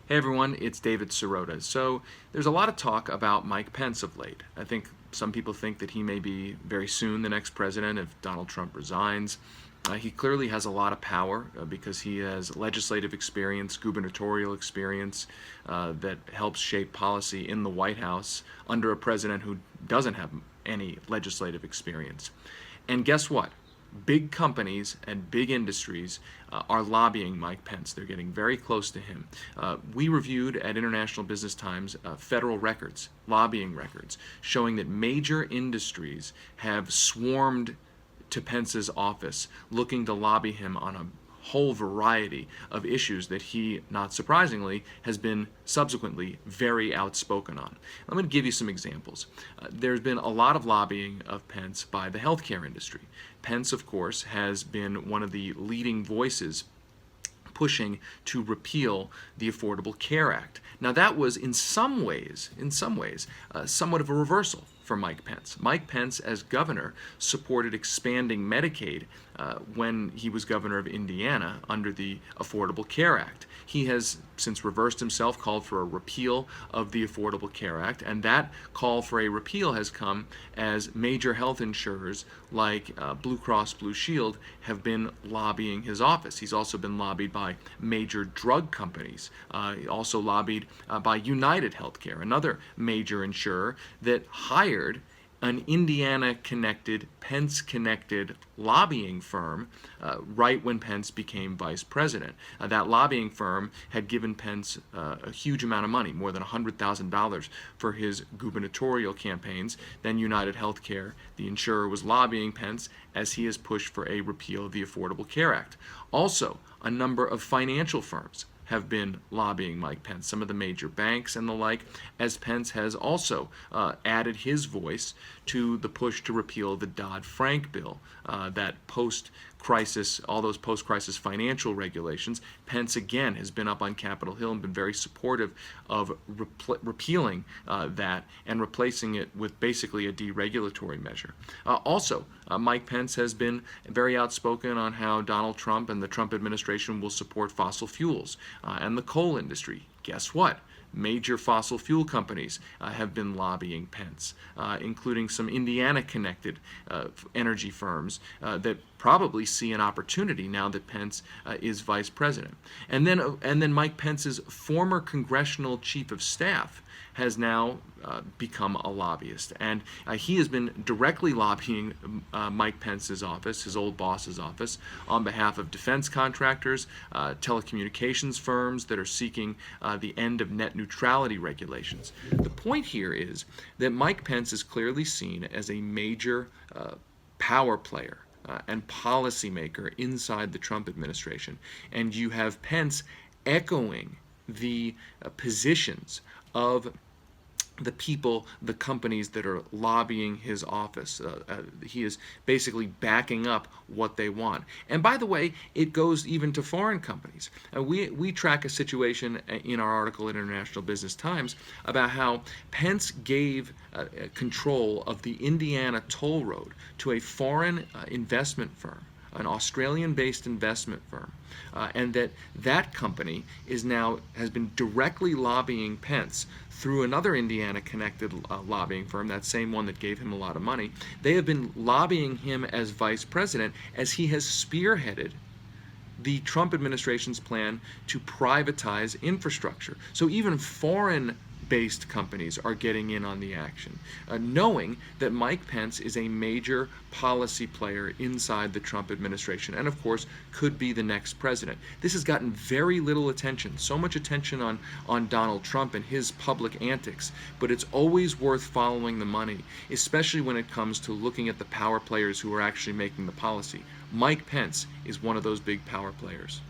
Hey everyone, it's David Sirota. So there's a lot of talk about Mike Pence of late. I think some people think that he may be very soon the next president if Donald Trump resigns. He clearly has a lot of power because he has legislative experience, gubernatorial experience that helps shape policy in the White House under a president who doesn't have any legislative experience. And guess what? Big companies and big industries are lobbying Mike Pence. They're getting very close to him. We reviewed at International Business Times federal records, lobbying records, showing that major industries have swarmed to Pence's office looking to lobby him on a whole variety of issues that he, not surprisingly, has been subsequently very outspoken on. I'm going to give you some examples. There's been a lot of lobbying of Pence by the healthcare industry. Pence, of course, has been one of the leading voices pushing to repeal the Affordable Care Act. Now that was in some ways, somewhat of a reversal for Mike Pence. Mike Pence, as governor, supported expanding Medicaid when he was governor of Indiana under the Affordable Care Act. He has since reversed himself, called for a repeal of the Affordable Care Act, and that call for a repeal has come as major health insurers like Blue Cross Blue Shield have been lobbying his office. He's also been lobbied by major drug companies, also lobbied by United Healthcare, another major insurer that hired an Indiana-connected, Pence-connected lobbying firm right when Pence became vice president. That lobbying firm had given Pence a huge amount of money, more than $100,000 for his gubernatorial campaigns. Then United Healthcare, the insurer, was lobbying Pence as he has pushed for a repeal of the Affordable Care Act. Also, a number of financial firms have been lobbying Mike Pence, some of the major banks and the like, as Pence has also added his voice to the push to repeal the Dodd-Frank bill, that post-crisis, all those post-crisis financial regulations. Pence again has been up on Capitol Hill and been very supportive of repealing that and replacing it with basically a deregulatory measure. Mike Pence has been very outspoken on how Donald Trump and the Trump administration will support fossil fuels and the coal industry. Guess what? Major fossil fuel companies have been lobbying Pence, including some Indiana-connected energy firms that probably see an opportunity now that Pence is vice president. And then Mike Pence's former congressional chief of staff has now become a lobbyist, and he has been directly lobbying Mike Pence's office, his old boss's office, on behalf of defense contractors, telecommunications firms that are seeking the end of net neutrality regulations. The point here is that Mike Pence is clearly seen as a major power player and policymaker inside the Trump administration, and you have Pence echoing the positions of the people, the companies that are lobbying his office. He is basically backing up what they want. And by the way, it goes even to foreign companies. We track a situation in our article at International Business Times about how Pence gave control of the Indiana toll road to a foreign investment firm, an Australian-based investment firm, and that company has been directly lobbying Pence through another Indiana-connected lobbying firm, that same one that gave him a lot of money. They have been lobbying him as vice president as he has spearheaded the Trump administration's plan to privatize infrastructure. So even foreign-based companies are getting in on the action, knowing that Mike Pence is a major policy player inside the Trump administration and, of course, could be the next president. This has gotten very little attention, so much attention on Donald Trump and his public antics, but it's always worth following the money, especially when it comes to looking at the power players who are actually making the policy. Mike Pence is one of those big power players.